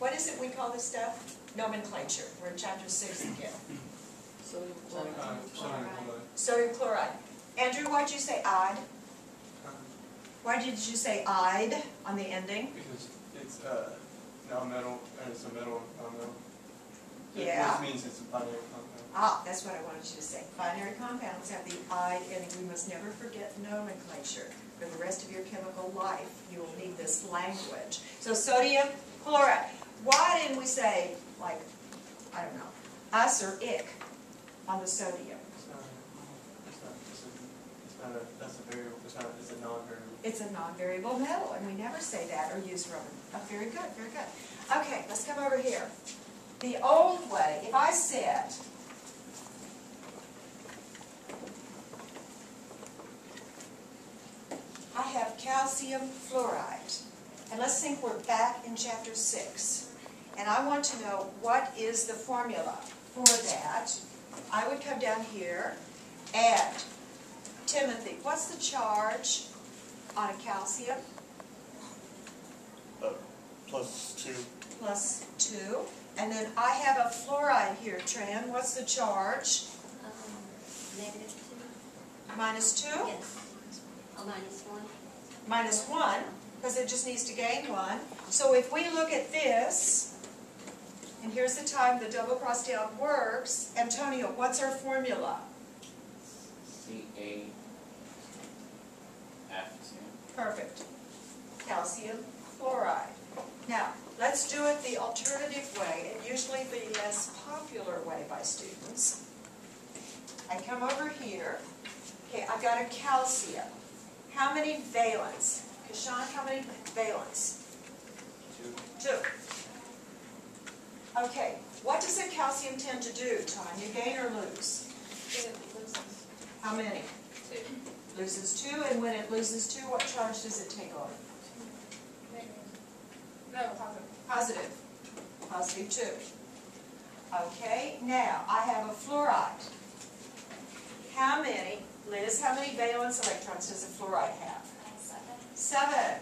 what is it we call this stuff? Nomenclature. We're in chapter 6 again. Sodium chloride. Sodium chloride. Andrew, why did you say "ide"? Why did you say "ide" on the ending? Because it's non-metal, and it's a metal non-metal. Yeah. Which means it's a binary compound. Ah, that's what I wanted you to say. Binary compounds have the "ide" ending. We must never forget nomenclature. For the rest of your chemical life, you will need this language. So sodium chloride. Why didn't we say, like, I don't know, us or ick on the sodium? That's a variable. It's a non-variable. It's a non-variable metal, and we never say that or use Roman. Oh, very good, very good. Okay, let's come over here. The old way, if I said, I have calcium fluoride, and let's think we're back in chapter 6, and I want to know what is the formula for that. I would come down here and Timothy, what's the charge on a calcium? +2. +2. And then I have a fluoride here, Tran. What's the charge? -2. -2? Yes. Oh, -1. -1, because it just needs to gain 1. So if we look at this, and here's the time the double cross down works, Antonio, what's our formula? CaF2. Perfect. Calcium fluoride. Now, let's do it the alternative way, and usually the less popular way by students. I come over here. Okay, I've got a calcium. How many valence? Kashan, how many valence? 2. Okay, what does a calcium tend to do, Tanya? Gain or lose? It loses. How many? 2. Loses 2, and when it loses 2, what charge does it take on? No, positive. Positive. Positive 2. Okay, now I have a fluoride. How many, Liz, how many valence electrons does a fluoride have? 7.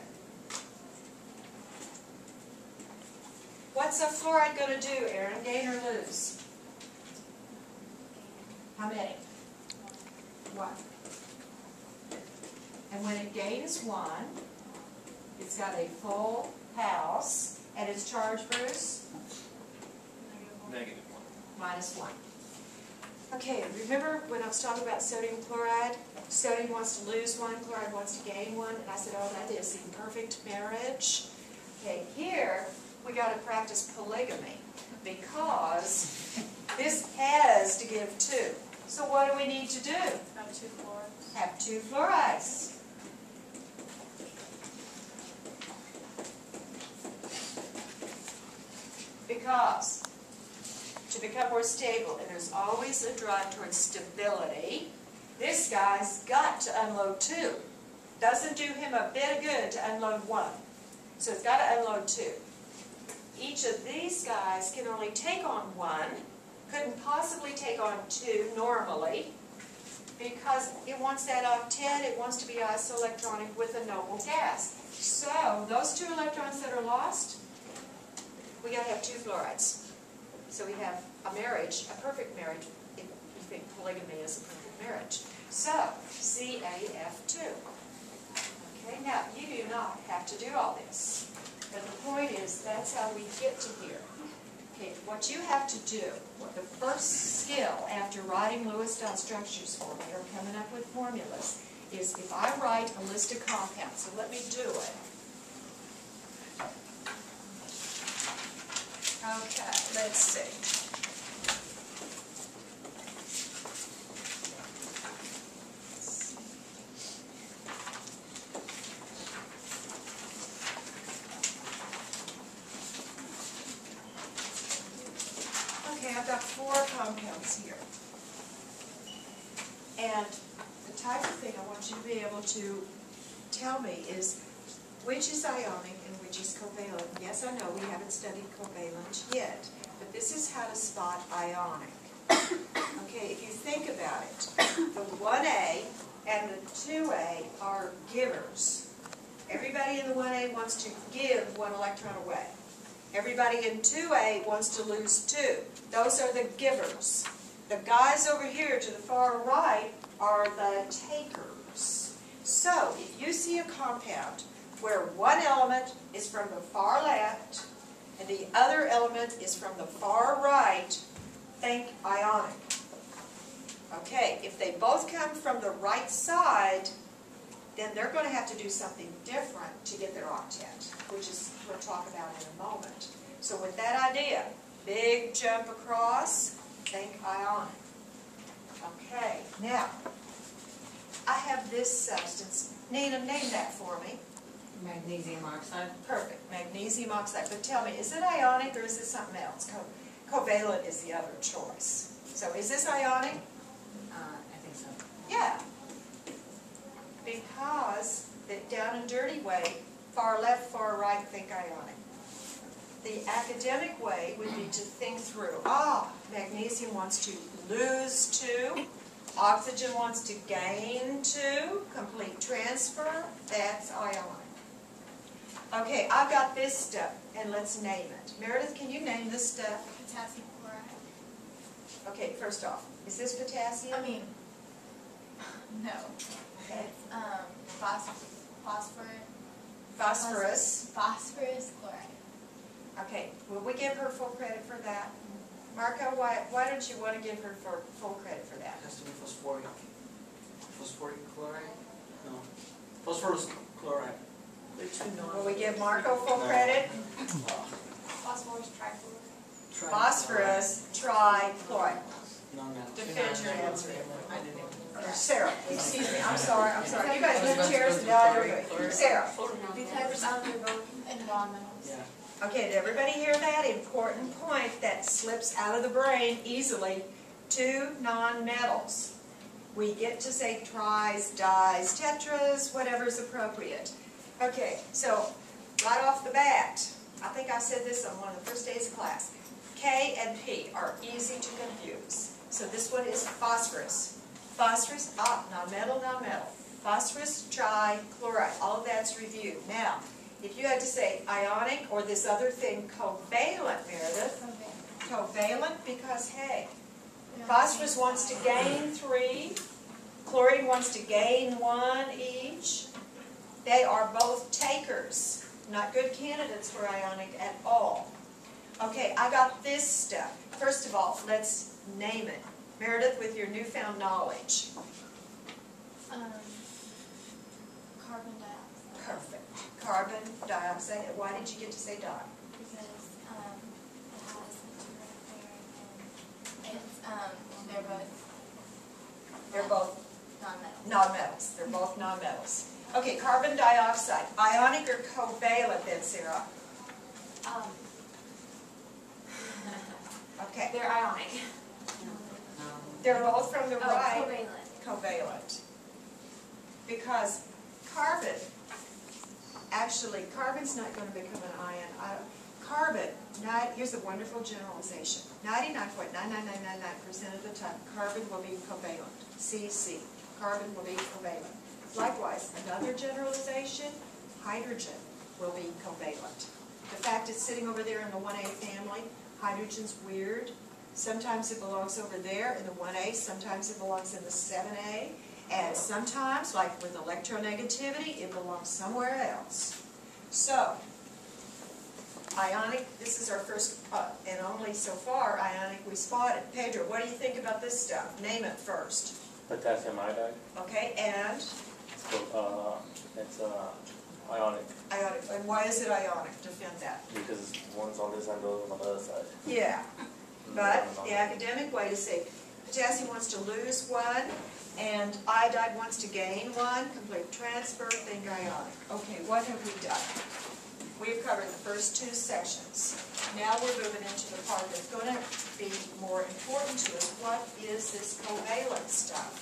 What's a fluoride going to do, Aaron? Gain or lose? How many? 1. And when it gains 1, it's got a full house, and its charge, Bruce? -1. -1. Okay, remember when I was talking about sodium chloride? Sodium wants to lose 1, chloride wants to gain 1, and I said, oh, that is the perfect marriage. Okay, here we got to practice polygamy, because this has to give 2. So what do we need to do? Have 2 fluorides. Have 2 fluorides. Because to become more stable, and there's always a drive towards stability, this guy's got to unload 2. Doesn't do him a bit of good to unload 1. So it's got to unload 2. Each of these guys can only take on 1, couldn't possibly take on 2 normally, because it wants that octet, it wants to be isoelectronic with a noble gas. So those 2 electrons that are lost, we got to have 2 fluorides. So we have a marriage, a perfect marriage, if you think polygamy is a perfect marriage. So, CaF2. Okay, now you do not have to do all this. But the point is, that's how we get to here. Okay, what you have to do, the first skill after writing Lewis-Dot structures for me, or coming up with formulas, is if I write a list of compounds, so let me do it. Okay, let's see. Okay, I've got 4 compounds here. And the type of thing I want you to be able to tell me is which is ionic and which is covalent. Yes, I know we haven't studied covalent yet, but this is how to spot ionic. Okay, if you think about it, the 1A and the 2A are givers. Everybody in the 1A wants to give 1 electron away. Everybody in 2A wants to lose 2. Those are the givers. The guys over here to the far right are the takers. So, if you see a compound where one element is from the far left and the other element is from the far right, think ionic. Okay, if they both come from the right side, then they're going to have to do something different to get their octet, which is we'll talk about in a moment. So with that idea, big jump across, think ionic. Okay, now, I have this substance. Nina, name that for me. Magnesium oxide. Perfect, magnesium oxide. But tell me, is it ionic or is it something else? Covalent is the other choice. So is this ionic? I think so. Yeah. Because down in dirty way, far left, far right, think ionic. The academic way would be to think through, magnesium wants to lose 2, oxygen wants to gain 2, complete transfer, that's ionic. Okay, I've got this stuff, and let's name it. Meredith, can you name this stuff? Potassium chloride. Okay, first off, is this potassium? I mean, no. Okay. Phosphorus. Phosphorus. Phosphorus chloride. Okay, will we give her full credit for that? Marco, why don't you want to give her full credit for that? It has to be phosphoric. Phosphoric chloride? No. Phosphorus chloride. Will we give Marco full credit? Phosphorus trichloride. Phosphorus trichloride. Non-metal. Defend your answer. I didn't even. Sarah, excuse me, I'm sorry. You guys move chairs and now you're good. Sarah. Because they're both environmentals. Yeah. Okay, did everybody hear that? Important point that slips out of the brain easily. 2 non-metals. We get to say tris, dis, tetras, whatever's appropriate. Okay, so right off the bat, I think I said this on one of the first days of class. K and P are easy to confuse. So this one is phosphorus. Phosphorus, non-metal, non-metal. Phosphorus trichloride, all of that's reviewed. Now, if you had to say ionic or this other thing, covalent, Meredith. Covalent because, hey, phosphorus wants to gain 3, chlorine wants to gain 1 each. They are both takers, not good candidates for ionic at all. Okay, I got this stuff. First of all, let's name it. Meredith, with your newfound knowledge. Carbon dioxide. Perfect. Carbon dioxide. Why did you get to say dot? Because it has material there, and it's They're both non-metals. non-metals. They're both non-metals. Okay, carbon dioxide. Ionic or covalent then, Sarah? Okay. They're ionic. They're both from the right. Covalent. Covalent. Because carbon, actually, carbon's not going to become an ion. Carbon, here's a wonderful generalization. 99.99999% of the time, carbon will be covalent. CC. Carbon will be covalent. Likewise, another generalization, hydrogen will be covalent. The fact it's sitting over there in the 1A family, hydrogen's weird. Sometimes it belongs over there in the 1A, sometimes it belongs in the 7A, and sometimes, like with electronegativity, it belongs somewhere else. So, ionic, this is our first, and only so far, ionic we spotted. Pedro, what do you think about this stuff? Name it first. Potassium iodide. Okay, and? It's ionic. Ionic. And why is it ionic? Defend that. Because one's on this side, the other one's on the other side. Yeah. But the academic way to say potassium wants to lose 1, and iodide wants to gain 1, complete transfer, think ionic. Okay, what have we done? We've covered the first 2 sections. Now we're moving into the part that's going to be more important to us. What is this covalent stuff?